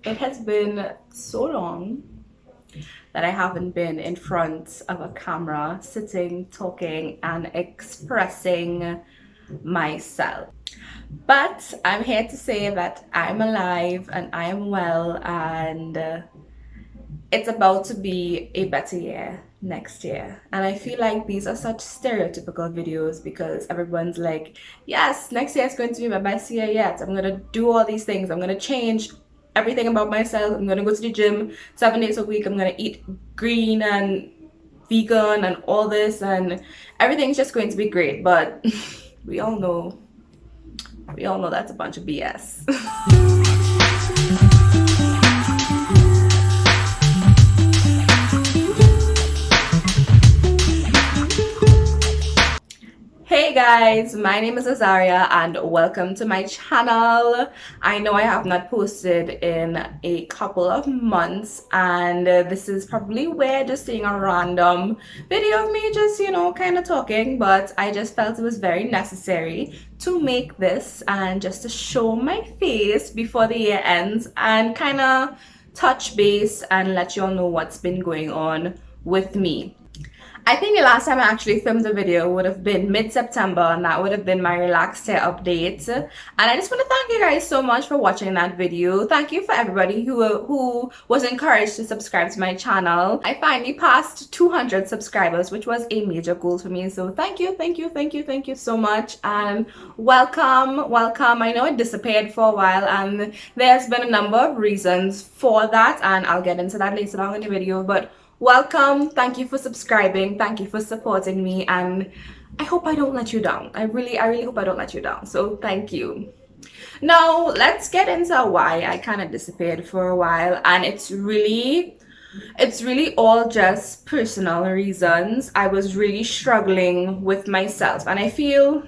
It has been so long that I haven't been in front of a camera, sitting, talking, and expressing myself. But I'm here to say that I'm alive and I am well, and it's about to be a better year next year. And I feel like these are such stereotypical videos because everyone's like, yes, next year is going to be my best year yet. I'm going to do all these things. I'm going to change everything about myself. I'm going to go to the gym 7 days a week. I'm going to eat green and vegan and all this, and everything's just going to be great. But we all know that's a bunch of BS. Hey guys, my name is Azaria and welcome to my channel. I know I have not posted in a couple of months, and this is probably weird just seeing a random video of me just, kind of talking, but I just felt it was very necessary to make this and just to show my face before the year ends and kind of touch base and let you all know what's been going on with me. I think the last time I actually filmed a video would have been mid-September, and that would have been my relaxed hair update. And I just want to thank you guys so much for watching that video. Thank you for everybody who was encouraged to subscribe to my channel. I finally passed 200 subscribers, which was a major goal for me. So thank you so much, and welcome. I know it disappeared for a while, and there's been a number of reasons for that, and I'll get into that later on in the video, but welcome. Thank you for subscribing. Thank you for supporting me, and I hope I don't let you down. I really hope I don't let you down. So thank you. Now let's get into why I kind of disappeared for a while, and it's really all just personal reasons. I was really struggling with myself, and I feel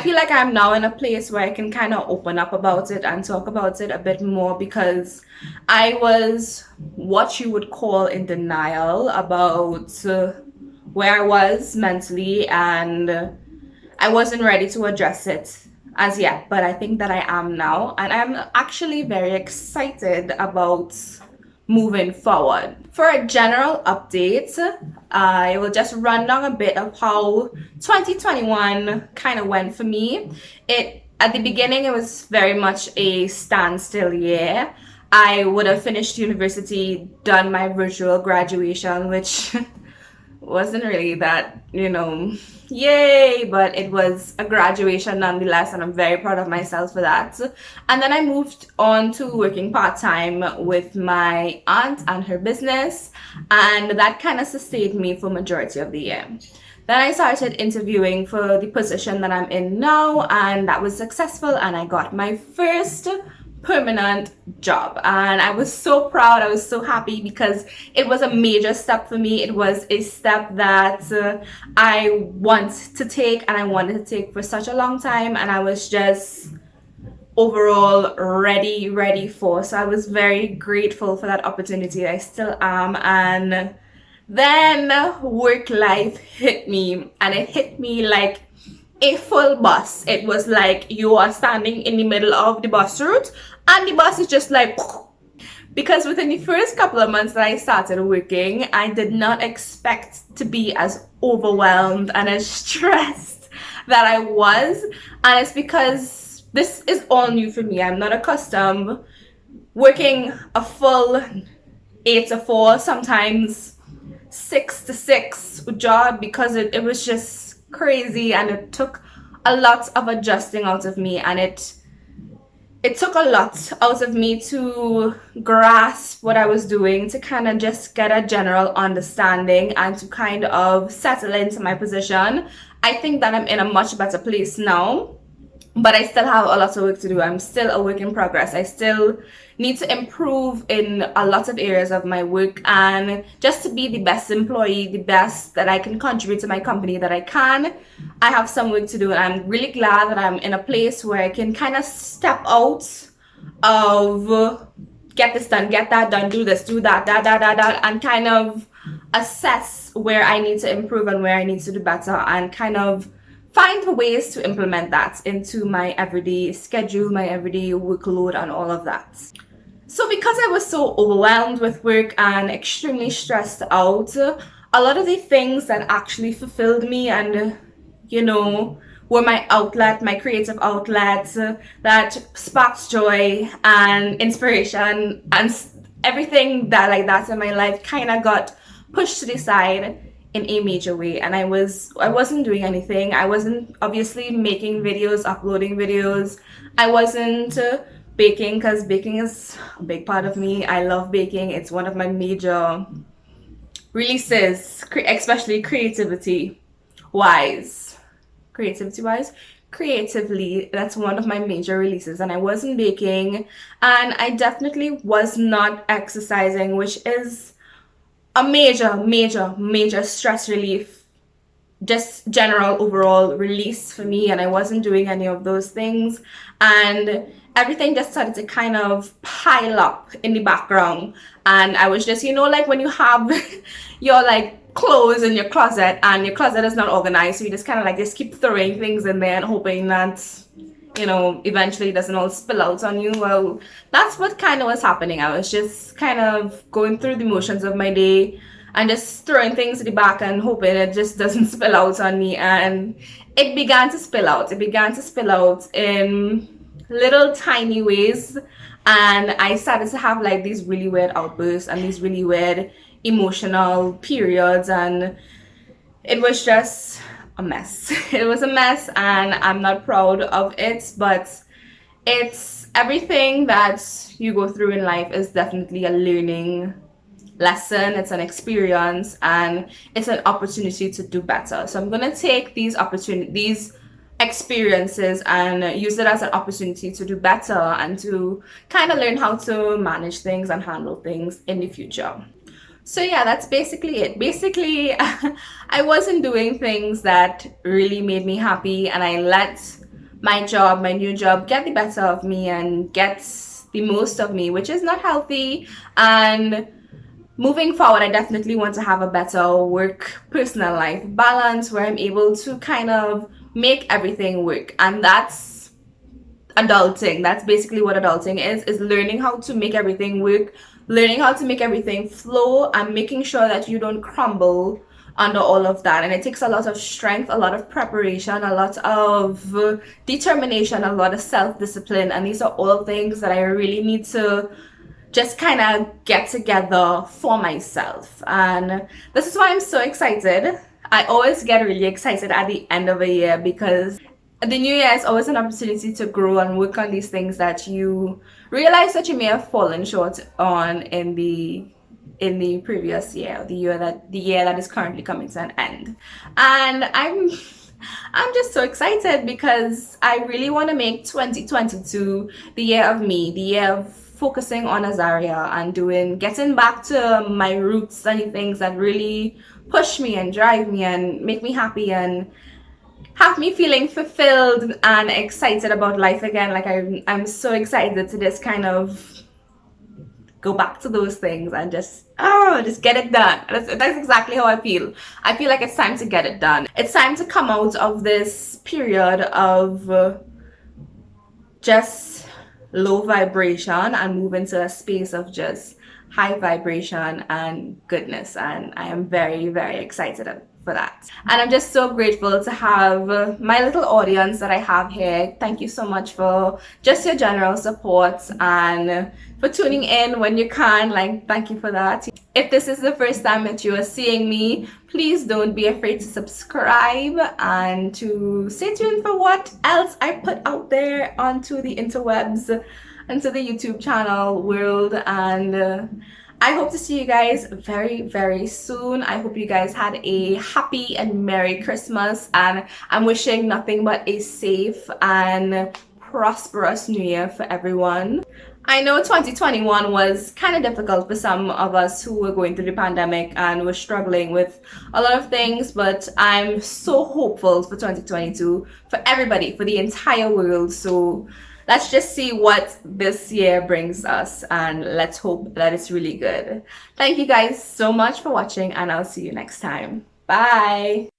like I'm now in a place where I can kind of open up about it and talk about it a bit more, because I was what you would call in denial about where I was mentally, and I wasn't ready to address it as yet, but I think that I am now, and I'm actually very excited about moving forward. For a general update, I will just run down a bit of how 2021 kind of went for me. At the beginning, it was very much a standstill year. I would have finished university, done my virtual graduation, which wasn't really that, yay, but it was a graduation nonetheless, and I'm very proud of myself for that. And then I moved on to working part-time with my aunt and her business, and that kind of sustained me for majority of the year. Then I started interviewing for the position that I'm in now, and that was successful, and I got my first permanent job, and I was so proud. I was so happy because it was a major step for me. It was a step that I want to take, and I wanted to take for such a long time, and I was just overall ready for. So I was very grateful for that opportunity. I still am. And then work life hit me, and it hit me like a full bus. It was like you are standing in the middle of the bus route, and the bus is just like, because within the first couple of months that I started working, I did not expect to be as overwhelmed and as stressed that I was. And it's because this is all new for me. I'm not accustomed working a full 8 to 4, sometimes 6 to 6 job, because it was just crazy, and it took a lot of adjusting out of me, and it took a lot out of me to grasp what I was doing, to kind of just get a general understanding and to kind of settle into my position. I think that I'm in a much better place now, but I still have a lot of work to do. I'm still a work in progress. I still need to improve in a lot of areas of my work, and just to be the best employee, the best that I can contribute to my company that I can. I have some work to do, and I'm really glad that I'm in a place where I can kind of step out of get this done, get that done, do this, do that, and kind of assess where I need to improve and where I need to do better, and kind of find ways to implement that into my everyday schedule, my everyday workload, and all of that. So because I was so overwhelmed with work and extremely stressed out, a lot of the things that actually fulfilled me and, you know, were my outlet, my creative outlet, that sparks joy and inspiration and everything that like that in my life kind of got pushed to the side in a major way. And I wasn't doing anything. I wasn't obviously making videos, uploading videos. I wasn't baking, because baking is a big part of me. I love baking. It's one of my major releases, especially wise creativity wise creatively, that's one of my major releases. And I wasn't baking, and I definitely was not exercising, which is a major stress relief, just general overall release for me. And I wasn't doing any of those things, and everything just started to kind of pile up in the background. And I was just, like when you have your like clothes in your closet and your closet is not organized, so you just kind of like just keep throwing things in there and hoping that eventually it doesn't all spill out on you. Well, that's what kind of was happening. I was just kind of going through the motions of my day and just throwing things to the back and hoping it just doesn't spill out on me. And it began to spill out. It began to spill out in little tiny ways. And I started to have like these really weird outbursts and these really weird emotional periods. And it was just a mess. It was a mess, and I'm not proud of it, but it's everything that you go through in life is definitely a learning lesson. It's an experience, and it's an opportunity to do better. So I'm gonna take these experiences and use it as an opportunity to do better and to kind of learn how to manage things and handle things in the future. So yeah, that's basically it. Basically, I wasn't doing things that really made me happy, and I let my new job, get the better of me and get the most of me, which is not healthy. And moving forward, I definitely want to have a better work personal life balance where I'm able to kind of make everything work. And that's adulting. That's basically what adulting is learning how to make everything work, learning how to make everything flow, and making sure that you don't crumble under all of that. And it takes a lot of strength, a lot of preparation, a lot of determination, a lot of self-discipline. And these are all things that I really need to just kind of get together for myself. And this is why I'm so excited. I always get really excited at the end of a year, because the new year is always an opportunity to grow and work on these things that you realize that you may have fallen short on in the previous year, the year that is currently coming to an end. And I'm just so excited because I really want to make 2022 the year of me, the year of focusing on Azaria and getting back to my roots and the things that really push me and drive me and make me happy and have me feeling fulfilled and excited about life again. Like I'm so excited to just kind of go back to those things and just get it done. That's exactly how I feel. I feel like it's time to get it done. It's time to come out of this period of just low vibration and move into a space of just high vibration and goodness. And I am very, very excited for that. And I'm just so grateful to have my little audience that I have here. Thank you so much for just your general support and for tuning in when you can. Like, thank you for that. If this is the first time that you are seeing me, please don't be afraid to subscribe and to stay tuned for what else I put out there onto the interwebs, onto the YouTube channel world. And I hope to see you guys very, very soon. I hope you guys had a happy and Merry Christmas, and I'm wishing nothing but a safe and prosperous New Year for everyone. I know 2021 was kind of difficult for some of us who were going through the pandemic and were struggling with a lot of things, but I'm so hopeful for 2022 for everybody, for the entire world. So let's just see what this year brings us, and let's hope that it's really good. Thank you guys so much for watching, and I'll see you next time. Bye!